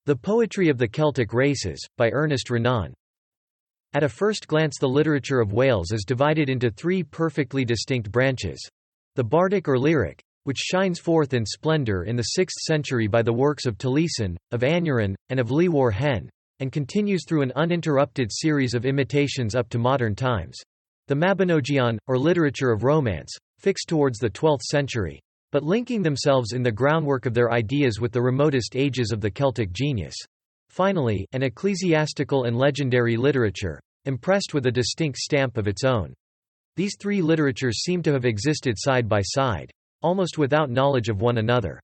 The Poetry of the Celtic Races, by Ernest Renan. At a first glance the literature of Wales is divided into three perfectly distinct branches. The bardic or lyric, which shines forth in splendour in the 6th century by the works of Taliesin, of Aneurin, and of Llywor Hen, and continues through an uninterrupted series of imitations up to modern times. The Mabinogion, or literature of romance, fixed towards the 12th century, but linking themselves in the groundwork of their ideas with the remotest ages of the Celtic genius. Finally, an ecclesiastical and legendary literature, impressed with a distinct stamp of its own. These three literatures seem to have existed side by side, almost without knowledge of one another.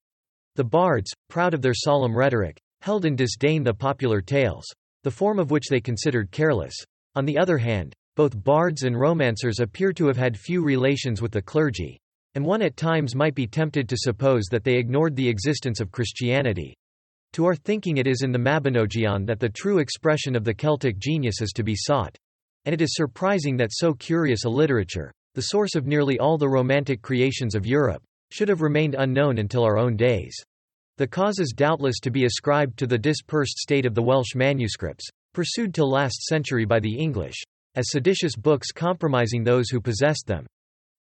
The bards, proud of their solemn rhetoric, held in disdain the popular tales, the form of which they considered careless. On the other hand, both bards and romancers appear to have had few relations with the clergy, and one at times might be tempted to suppose that they ignored the existence of Christianity. To our thinking it is in the Mabinogion that the true expression of the Celtic genius is to be sought. And it is surprising that so curious a literature, the source of nearly all the romantic creations of Europe, should have remained unknown until our own days. The cause is doubtless to be ascribed to the dispersed state of the Welsh manuscripts, pursued till last century by the English, as seditious books compromising those who possessed them.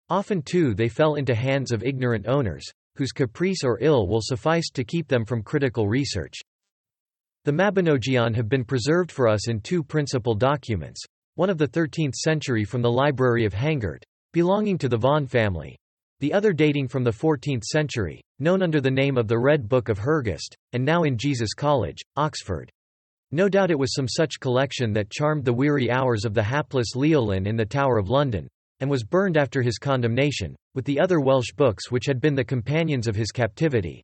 Often too they fell into hands of ignorant owners, whose caprice or ill will sufficed to keep them from critical research. The Mabinogion have been preserved for us in two principal documents, one of the 13th century from the Library of Hangert, belonging to the Vaughan family, the other dating from the 14th century, known under the name of the Red Book of Hengest, and now in Jesus College, Oxford. No doubt it was some such collection that charmed the weary hours of the hapless Leolin in the Tower of London, and was burned after his condemnation, with the other Welsh books which had been the companions of his captivity.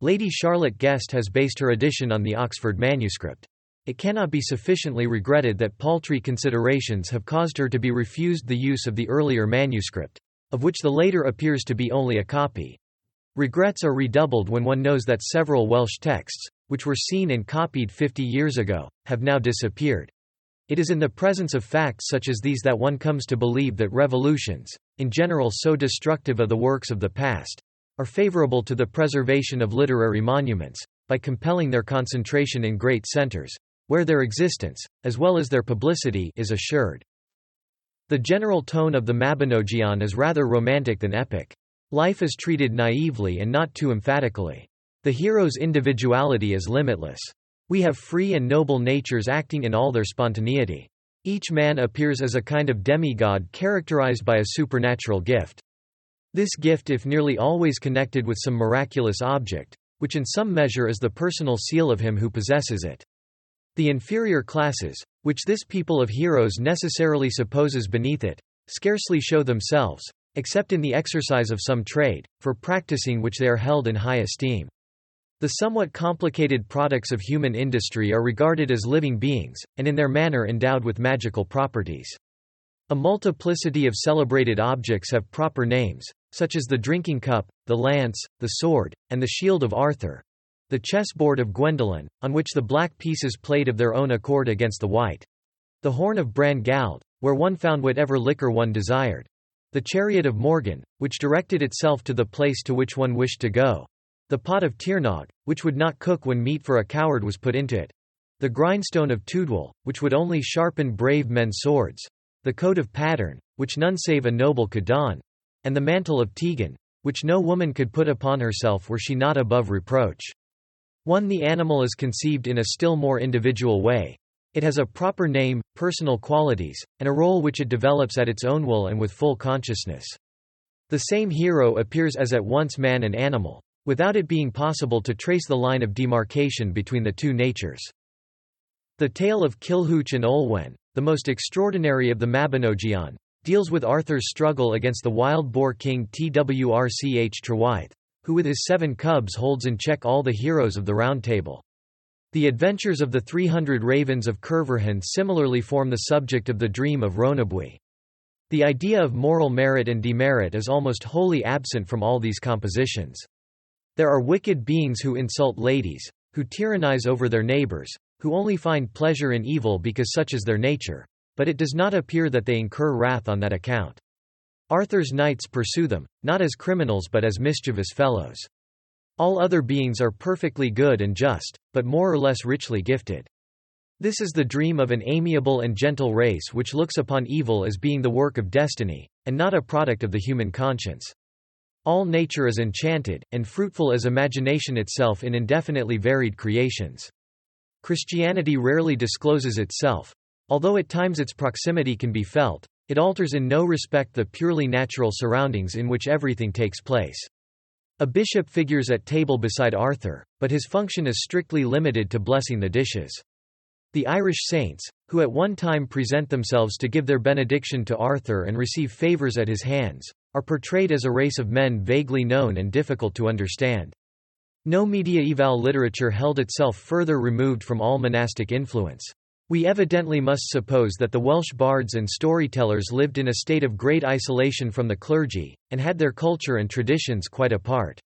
Lady Charlotte Guest has based her edition on the Oxford manuscript. It cannot be sufficiently regretted that paltry considerations have caused her to be refused the use of the earlier manuscript, of which the later appears to be only a copy. Regrets are redoubled when one knows that several Welsh texts, which were seen and copied 50 years ago, have now disappeared. It is in the presence of facts such as these that one comes to believe that revolutions, in general so destructive of the works of the past, are favorable to the preservation of literary monuments, by compelling their concentration in great centers, where their existence, as well as their publicity, is assured. The general tone of the Mabinogion is rather romantic than epic. Life is treated naively and not too emphatically. The hero's individuality is limitless. We have free and noble natures acting in all their spontaneity. Each man appears as a kind of demigod characterized by a supernatural gift. This gift if nearly always connected with some miraculous object, which in some measure is the personal seal of him who possesses it. The inferior classes, which this people of heroes necessarily supposes beneath it, scarcely show themselves, except in the exercise of some trade, for practicing which they are held in high esteem. The somewhat complicated products of human industry are regarded as living beings, and in their manner endowed with magical properties. A multiplicity of celebrated objects have proper names, such as the drinking cup, the lance, the sword, and the shield of Arthur, the chessboard of Gwendolen, on which the black pieces played of their own accord against the white, the horn of Bran Gald, where one found whatever liquor one desired, the chariot of Morgan, which directed itself to the place to which one wished to go, the pot of Tiernog, which would not cook when meat for a coward was put into it, the grindstone of Tudwal, which would only sharpen brave men's swords, the coat of Pattern, which none save a noble could don, and the mantle of Tegan, which no woman could put upon herself were she not above reproach. The animal is conceived in a still more individual way. It has a proper name, personal qualities, and a role which it develops at its own will and with full consciousness. The same hero appears as at once man and animal, without it being possible to trace the line of demarcation between the two natures. The tale of Kilhuch and Olwen, the most extraordinary of the Mabinogion, deals with Arthur's struggle against the wild boar king Twrch Trwyth, who with his 7 cubs holds in check all the heroes of the Round Table. The adventures of the 300 ravens of Cerverhan similarly form the subject of the dream of Rhonabwy. The idea of moral merit and demerit is almost wholly absent from all these compositions. There are wicked beings who insult ladies, who tyrannize over their neighbors, who only find pleasure in evil because such is their nature, but it does not appear that they incur wrath on that account. Arthur's knights pursue them, not as criminals but as mischievous fellows. All other beings are perfectly good and just, but more or less richly gifted. This is the dream of an amiable and gentle race which looks upon evil as being the work of destiny, and not a product of the human conscience. All nature is enchanted, and fruitful as imagination itself in indefinitely varied creations. Christianity rarely discloses itself. Although at times its proximity can be felt, it alters in no respect the purely natural surroundings in which everything takes place. A bishop figures at table beside Arthur, but his function is strictly limited to blessing the dishes. The Irish saints, who at one time present themselves to give their benediction to Arthur and receive favours at his hands, are portrayed as a race of men vaguely known and difficult to understand. No mediaeval literature held itself further removed from all monastic influence. We evidently must suppose that the Welsh bards and storytellers lived in a state of great isolation from the clergy, and had their culture and traditions quite apart.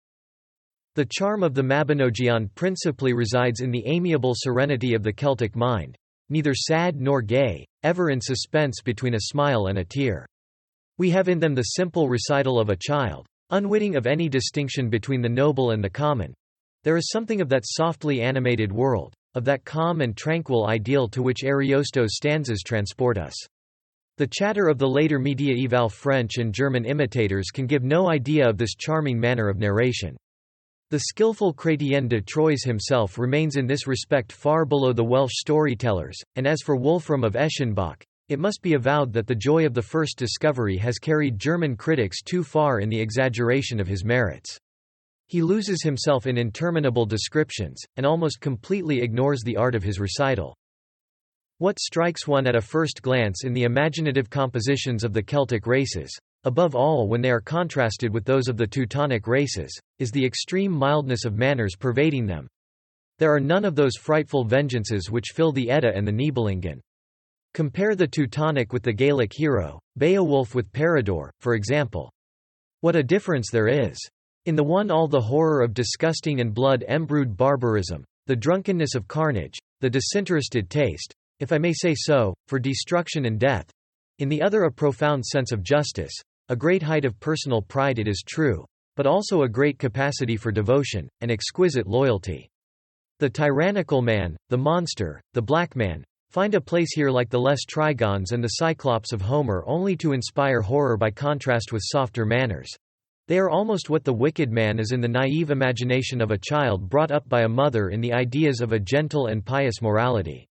The charm of the Mabinogion principally resides in the amiable serenity of the Celtic mind, neither sad nor gay, ever in suspense between a smile and a tear. We have in them the simple recital of a child, unwitting of any distinction between the noble and the common. There is something of that softly animated world, of that calm and tranquil ideal to which Ariosto's stanzas transport us. The chatter of the later mediaeval French and German imitators can give no idea of this charming manner of narration. The skillful Chrétien de Troyes himself remains in this respect far below the Welsh storytellers, and as for Wolfram of Eschenbach, it must be avowed that the joy of the first discovery has carried German critics too far in the exaggeration of his merits. He loses himself in interminable descriptions, and almost completely ignores the art of his recital. What strikes one at a first glance in the imaginative compositions of the Celtic races, above all when they are contrasted with those of the Teutonic races, is the extreme mildness of manners pervading them. There are none of those frightful vengeances which fill the Edda and the Nibelungen. Compare the Teutonic with the Gaelic hero, Beowulf with Peredur, for example. What a difference there is! In the one all the horror of disgusting and blood-embrued barbarism, the drunkenness of carnage, the disinterested taste, if I may say so, for destruction and death. In the other a profound sense of justice, a great height of personal pride it is true, but also a great capacity for devotion, and exquisite loyalty. The tyrannical man, the monster, the black man, find a place here like the Les Trigons and the Cyclops of Homer only to inspire horror by contrast with softer manners. They are almost what the wicked man is in the naive imagination of a child brought up by a mother in the ideas of a gentle and pious morality.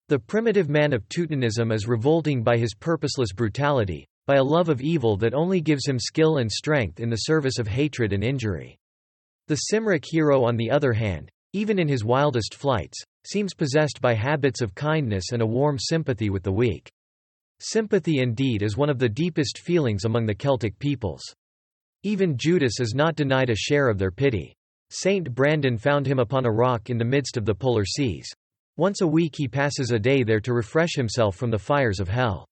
The primitive man of Teutonism is revolting by his purposeless brutality, by a love of evil that only gives him skill and strength in the service of hatred and injury. The Cymric hero on the other hand, even in his wildest flights, seems possessed by habits of kindness and a warm sympathy with the weak. Sympathy indeed is one of the deepest feelings among the Celtic peoples. Even Judas is not denied a share of their pity. Saint Brandon found him upon a rock in the midst of the polar seas. Once a week he passes a day there to refresh himself from the fires of hell.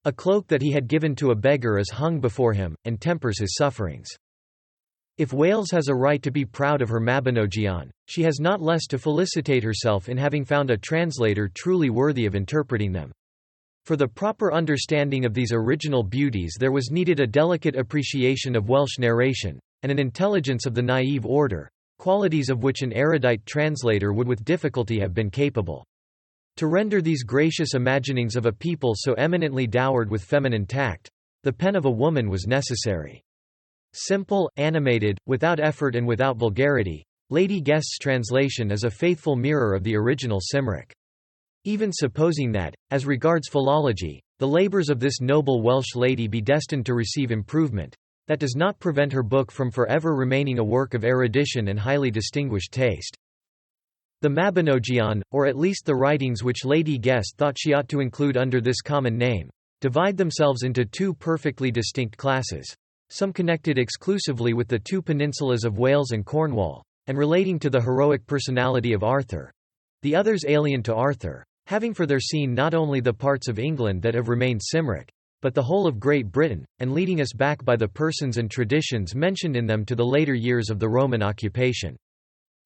A cloak that he had given to a beggar is hung before him, and tempers his sufferings. If Wales has a right to be proud of her Mabinogion, she has not less to felicitate herself in having found a translator truly worthy of interpreting them. For the proper understanding of these original beauties there was needed a delicate appreciation of Welsh narration, and an intelligence of the naive order, qualities of which an erudite translator would with difficulty have been capable. To render these gracious imaginings of a people so eminently dowered with feminine tact, the pen of a woman was necessary. Simple, animated, without effort and without vulgarity, Lady Guest's translation is a faithful mirror of the original Cymric. Even supposing that, as regards philology, the labours of this noble Welsh lady be destined to receive improvement, that does not prevent her book from forever remaining a work of erudition and highly distinguished taste. The Mabinogion, or at least the writings which Lady Guest thought she ought to include under this common name, divide themselves into two perfectly distinct classes, some connected exclusively with the two peninsulas of Wales and Cornwall, and relating to the heroic personality of Arthur. The others alien to Arthur, having for their scene not only the parts of England that have remained Cymric, but the whole of Great Britain, and leading us back by the persons and traditions mentioned in them to the later years of the Roman occupation.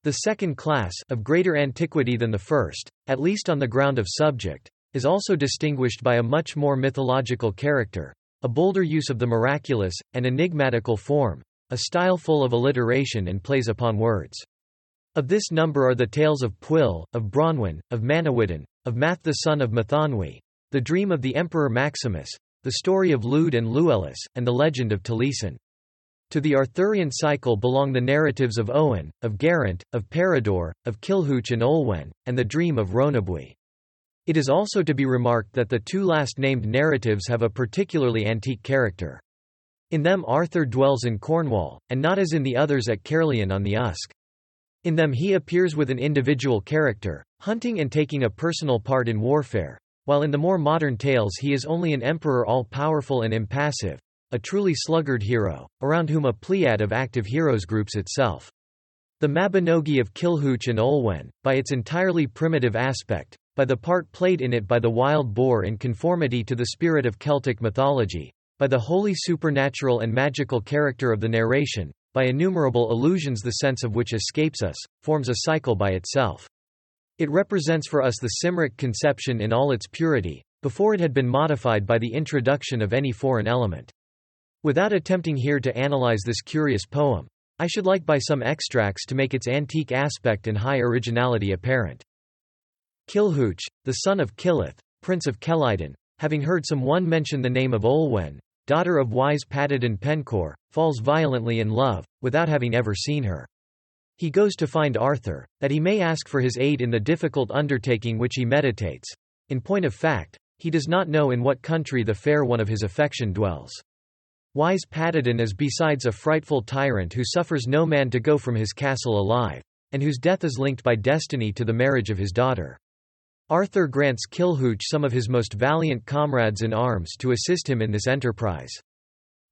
The second class, of greater antiquity than the first, at least on the ground of subject, is also distinguished by a much more mythological character, a bolder use of the miraculous, and enigmatical form, a style full of alliteration and plays upon words. Of this number are the tales of Pwyll, of Bronwyn, of Manawyddan, of Math the son of Mathonwy, the dream of the Emperor Maximus, the story of Lludd and Llewellys, and the legend of Taliesin. To the Arthurian cycle belong the narratives of Owen, of Geraint, of Peridor, of Kilhuch and Olwen, and the dream of Rhonabwy. It is also to be remarked that the two last named narratives have a particularly antique character. In them Arthur dwells in Cornwall, and not as in the others at Caerleon on the Usk. In them he appears with an individual character, hunting and taking a personal part in warfare, while in the more modern tales he is only an emperor all-powerful and impassive, a truly sluggard hero, around whom a pleiad of active heroes groups itself. The Mabinogi of Kilhuch and Olwen, by its entirely primitive aspect, by the part played in it by the wild boar in conformity to the spirit of Celtic mythology, by the wholly supernatural and magical character of the narration, by innumerable allusions the sense of which escapes us, forms a cycle by itself. It represents for us the Cymric conception in all its purity, before it had been modified by the introduction of any foreign element. Without attempting here to analyze this curious poem, I should like by some extracts to make its antique aspect and high originality apparent. Kilhuch, the son of Kilith, prince of Celidon, having heard some one mention the name of Olwen, daughter of wise Padadon Pencor, falls violently in love, without having ever seen her. He goes to find Arthur, that he may ask for his aid in the difficult undertaking which he meditates. In point of fact, he does not know in what country the fair one of his affection dwells. Wise Padadon is besides a frightful tyrant who suffers no man to go from his castle alive, and whose death is linked by destiny to the marriage of his daughter. Arthur grants Kilhuch some of his most valiant comrades in arms to assist him in this enterprise.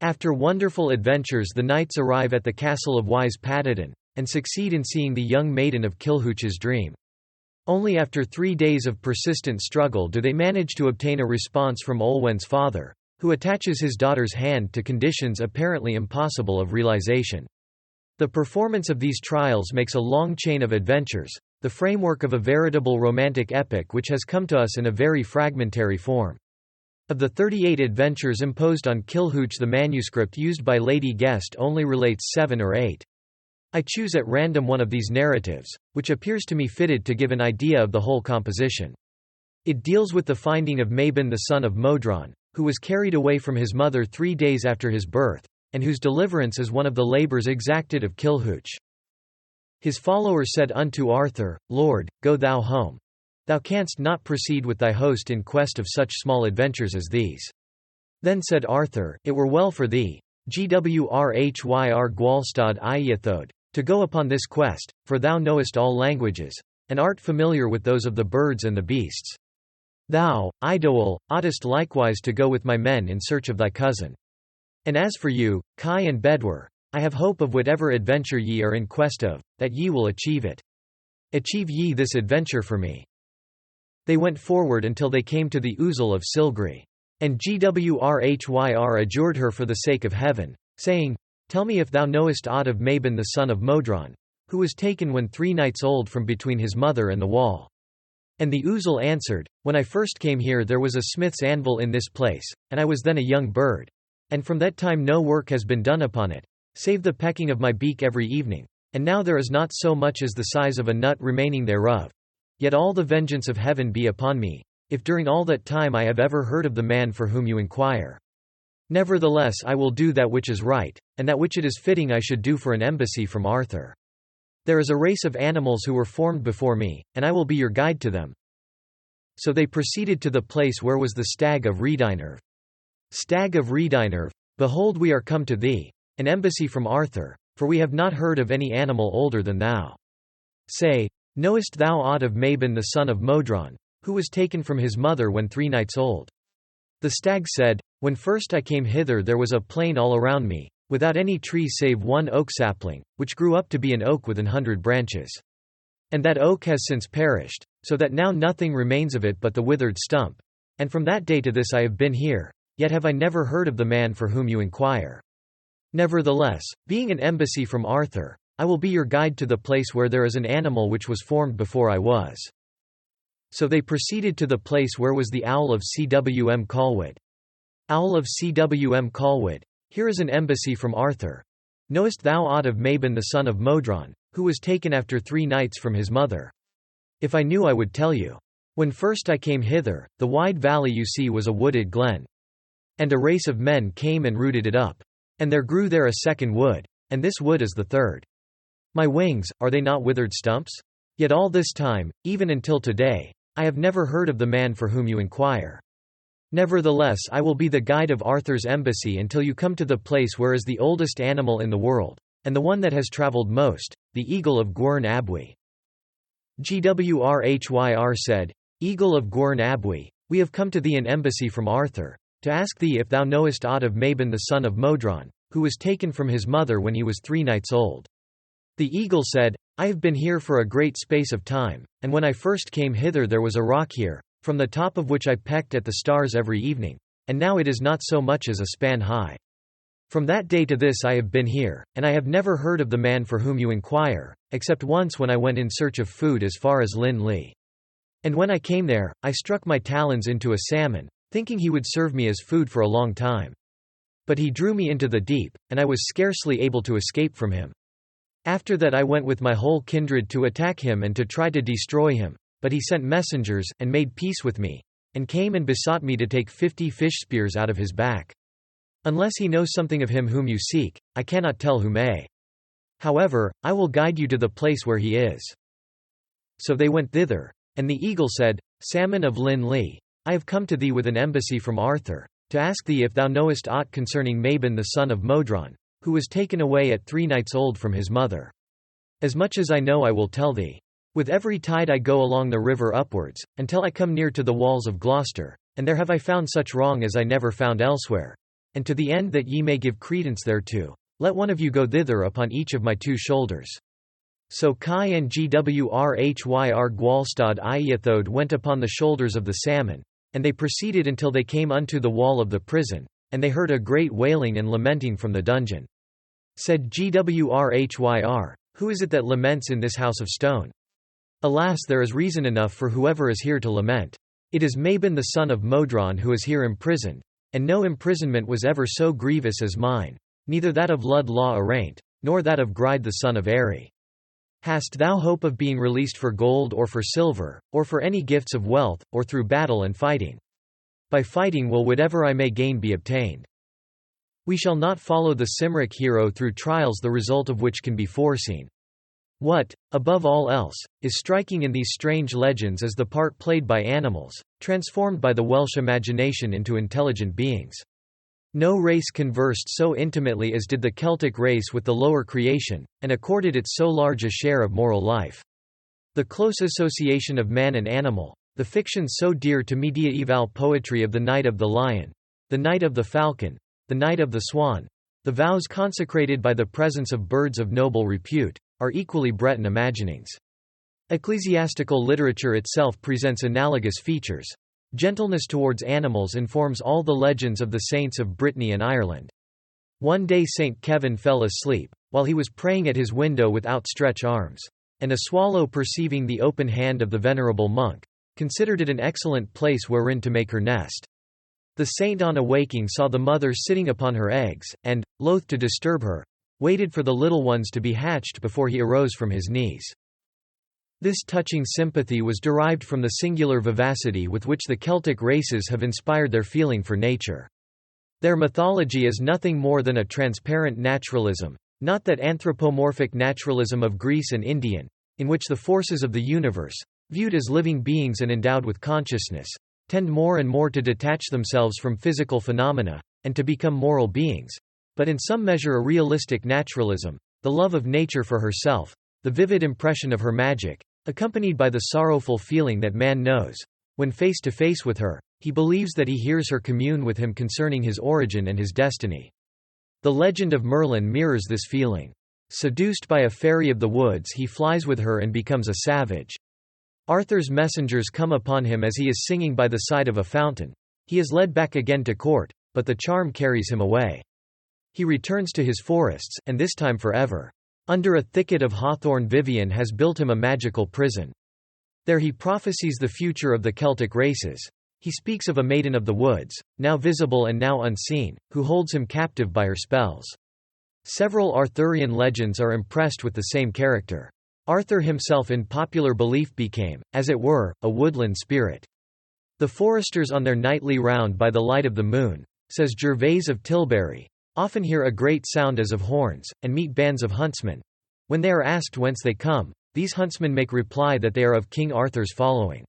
After wonderful adventures the knights arrive at the castle of Wise Padadon, and succeed in seeing the young maiden of Kilhuch's dream. Only after 3 days of persistent struggle do they manage to obtain a response from Olwen's father, who attaches his daughter's hand to conditions apparently impossible of realization. The performance of these trials makes a long chain of adventures, the framework of a veritable romantic epic which has come to us in a very fragmentary form. Of the 38 adventures imposed on Kilhuch, the manuscript used by Lady Guest only relates 7 or 8. I choose at random one of these narratives, which appears to me fitted to give an idea of the whole composition. It deals with the finding of Mabon the son of Modron, who was carried away from his mother 3 days after his birth, and whose deliverance is one of the labors exacted of Kilhuch. His followers said unto Arthur, Lord, go thou home. Thou canst not proceed with thy host in quest of such small adventures as these. Then said Arthur, It were well for thee, Gwrhyr Gwalstad Iethod, to go upon this quest, for thou knowest all languages, and art familiar with those of the birds and the beasts. Thou, Idoel, oughtest likewise to go with my men in search of thy cousin. And as for you, Kai and Bedwyr, I have hope of whatever adventure ye are in quest of, that ye will achieve it. Achieve ye this adventure for me. They went forward until they came to the Ousel of Silgri. And Gwrhyr adjured her for the sake of heaven, saying, Tell me if thou knowest aught of Mabon the son of Modron, who was taken when 3 nights old from between his mother and the wall. And the Ousel answered, When I first came here there was a smith's anvil in this place, and I was then a young bird. And from that time no work has been done upon it, save the pecking of my beak every evening, and now there is not so much as the size of a nut remaining thereof. Yet all the vengeance of heaven be upon me, if during all that time I have ever heard of the man for whom you inquire. Nevertheless I will do that which is right, and that which it is fitting I should do for an embassy from Arthur. There is a race of animals who were formed before me, and I will be your guide to them. So they proceeded to the place where was the stag of Rhydinarv. Stag of Rhydinarv, behold we are come to thee, an embassy from Arthur, for we have not heard of any animal older than thou. Say, knowest thou aught of Mabon the son of Modron, who was taken from his mother when 3 nights old? The stag said, When first I came hither there was a plain all around me, without any tree save one oak sapling, which grew up to be an oak with 100 branches. And that oak has since perished, so that now nothing remains of it but the withered stump. And from that day to this I have been here, yet have I never heard of the man for whom you inquire. Nevertheless, being an embassy from Arthur, I will be your guide to the place where there is an animal which was formed before I was. So they proceeded to the place where was the owl of Cwm Colwood. Owl of Cwm Colwood, here is an embassy from Arthur. Knowest thou aught of Mabon the son of Modron, who was taken after 3 nights from his mother? If I knew I would tell you. When first I came hither, the wide valley you see was a wooded glen. And a race of men came and rooted it up. And there grew there a second wood, and this wood is the third. My wings, are they not withered stumps? Yet all this time, even until today, I have never heard of the man for whom you inquire. Nevertheless I will be the guide of Arthur's embassy until you come to the place where is the oldest animal in the world, and the one that has travelled most, the eagle of Gwern Abwy. Gwrhyr said, Eagle of Gwern Abwy, we have come to thee in embassy from Arthur, to ask thee if thou knowest aught of Mabon the son of Modron, who was taken from his mother when he was 3 nights old. The eagle said, I have been here for a great space of time, and when I first came hither there was a rock here, from the top of which I pecked at the stars every evening, and now it is not so much as a span high. From that day to this I have been here, and I have never heard of the man for whom you inquire, except once when I went in search of food as far as Lin Li. And when I came there, I struck my talons into a salmon, thinking he would serve me as food for a long time. But he drew me into the deep, and I was scarcely able to escape from him. After that I went with my whole kindred to attack him and to try to destroy him, but he sent messengers, and made peace with me, and came and besought me to take 50 fish spears out of his back. Unless he knows something of him whom you seek, I cannot tell who may. However, I will guide you to the place where he is. So they went thither, and the eagle said, Salmon of Lin Li, I have come to thee with an embassy from Arthur, to ask thee if thou knowest aught concerning Mabon the son of Modron, who was taken away at 3 nights old from his mother. As much as I know I will tell thee. With every tide I go along the river upwards, until I come near to the walls of Gloucester, and there have I found such wrong as I never found elsewhere. And to the end that ye may give credence thereto, let one of you go thither upon each of my 2 shoulders. So Kai and Gwrhyr Gwalstad Iethod went upon the shoulders of the salmon, and they proceeded until they came unto the wall of the prison, and they heard a great wailing and lamenting from the dungeon. Said Gwrhyr, Who is it that laments in this house of stone? Alas, there is reason enough for whoever is here to lament. It is Mabon the son of Modron who is here imprisoned, and no imprisonment was ever so grievous as mine, neither that of Lud Law Arraigned, nor that of Gride the son of Eri. Hast thou hope of being released for gold or for silver, or for any gifts of wealth, or through battle and fighting? By fighting will whatever I may gain be obtained. We shall not follow the Cymric hero through trials the result of which can be foreseen. What, above all else, is striking in these strange legends is the part played by animals, transformed by the Welsh imagination into intelligent beings. No race conversed so intimately as did the Celtic race with the lower creation, and accorded it so large a share of moral life. The close association of man and animal, the fiction so dear to mediaeval poetry of the Night of the Lion, the Night of the Falcon, the Night of the Swan, the vows consecrated by the presence of birds of noble repute, are equally Breton imaginings. Ecclesiastical literature itself presents analogous features. Gentleness towards animals informs all the legends of the saints of Brittany and Ireland. One day St. Kevin fell asleep, while he was praying at his window with outstretched arms, and a swallow perceiving the open hand of the venerable monk, considered it an excellent place wherein to make her nest. The saint on awaking saw the mother sitting upon her eggs, and, loath to disturb her, waited for the little ones to be hatched before he arose from his knees. This touching sympathy was derived from the singular vivacity with which the Celtic races have inspired their feeling for nature. Their mythology is nothing more than a transparent naturalism, not that anthropomorphic naturalism of Greece and Indian, in which the forces of the universe, viewed as living beings and endowed with consciousness, tend more and more to detach themselves from physical phenomena, and to become moral beings, but in some measure a realistic naturalism, the love of nature for herself, the vivid impression of her magic, accompanied by the sorrowful feeling that man knows, when face to face with her, he believes that he hears her commune with him concerning his origin and his destiny. The legend of Merlin mirrors this feeling. Seduced by a fairy of the woods, he flies with her and becomes a savage. Arthur's messengers come upon him as he is singing by the side of a fountain. He is led back again to court, but the charm carries him away. He returns to his forests, and this time forever. Under a thicket of hawthorn Vivian has built him a magical prison. There he prophesies the future of the Celtic races. He speaks of a maiden of the woods, now visible and now unseen, who holds him captive by her spells. Several Arthurian legends are impressed with the same character. Arthur himself in popular belief became, as it were, a woodland spirit. The foresters on their nightly round by the light of the moon, says Gervase of Tilbury, often hear a great sound as of horns, and meet bands of huntsmen. When they are asked whence they come, these huntsmen make reply that they are of King Arthur's following.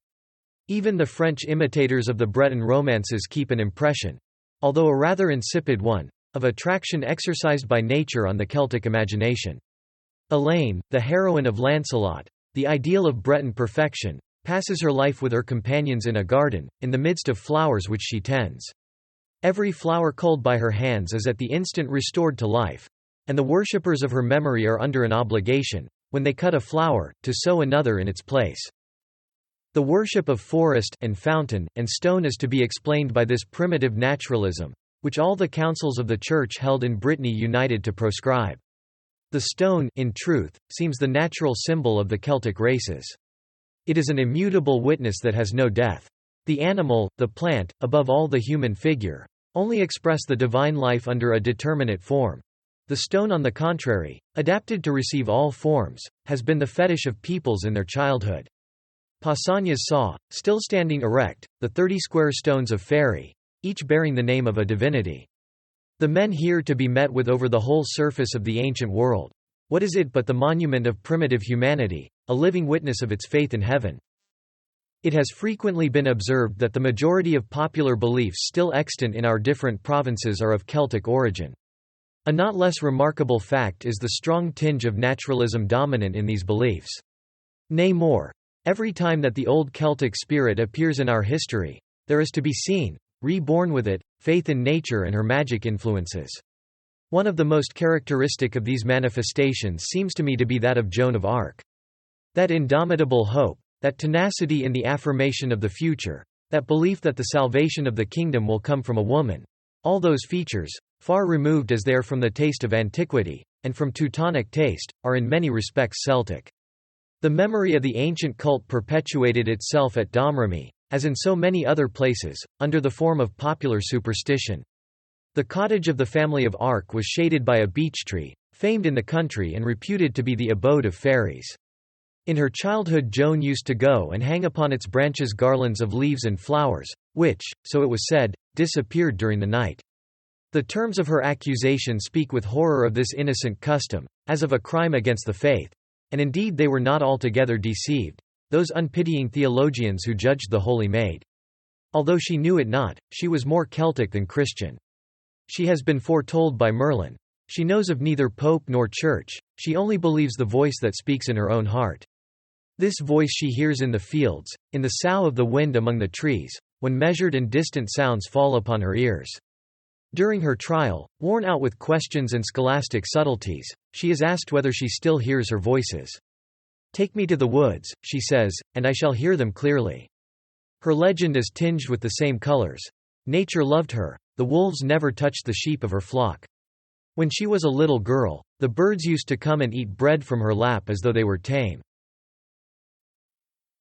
Even the French imitators of the Breton romances keep an impression, although a rather insipid one, of attraction exercised by nature on the Celtic imagination. Elaine, the heroine of Lancelot, the ideal of Breton perfection, passes her life with her companions in a garden, in the midst of flowers which she tends. Every flower culled by her hands is at the instant restored to life, and the worshippers of her memory are under an obligation, when they cut a flower, to sow another in its place. The worship of forest and fountain and stone is to be explained by this primitive naturalism, which all the councils of the Church held in Brittany united to proscribe. The stone, in truth, seems the natural symbol of the Celtic races. It is an immutable witness that has no death. The animal, the plant, above all the human figure, only express the divine life under a determinate form. The stone, on the contrary, adapted to receive all forms, has been the fetish of peoples in their childhood. Pausanias saw, still standing erect, the 30 square stones of Faery, each bearing the name of a divinity. The men here to be met with over the whole surface of the ancient world. What is it but the monument of primitive humanity, a living witness of its faith in heaven? It has frequently been observed that the majority of popular beliefs still extant in our different provinces are of Celtic origin. A not less remarkable fact is the strong tinge of naturalism dominant in these beliefs. Nay more, every time that the old Celtic spirit appears in our history, there is to be seen, reborn with it, faith in nature and her magic influences. One of the most characteristic of these manifestations seems to me to be that of Joan of Arc. That indomitable hope, that tenacity in the affirmation of the future, that belief that the salvation of the kingdom will come from a woman, all those features, far removed as they are from the taste of antiquity, and from Teutonic taste, are in many respects Celtic. The memory of the ancient cult perpetuated itself at Domremy, as in so many other places, under the form of popular superstition. The cottage of the family of Arc was shaded by a beech tree, famed in the country and reputed to be the abode of fairies. In her childhood Joan used to go and hang upon its branches garlands of leaves and flowers, which, so it was said, disappeared during the night. The terms of her accusation speak with horror of this innocent custom, as of a crime against the faith. And indeed they were not altogether deceived, those unpitying theologians who judged the Holy Maid. Although she knew it not, she was more Celtic than Christian. She has been foretold by Merlin. She knows of neither pope nor church, she only believes the voice that speaks in her own heart. This voice she hears in the fields, in the sough of the wind among the trees, when measured and distant sounds fall upon her ears. During her trial, worn out with questions and scholastic subtleties, she is asked whether she still hears her voices. "Take me to the woods," she says, "and I shall hear them clearly." Her legend is tinged with the same colors. Nature loved her. The wolves never touched the sheep of her flock. When she was a little girl, the birds used to come and eat bread from her lap as though they were tame.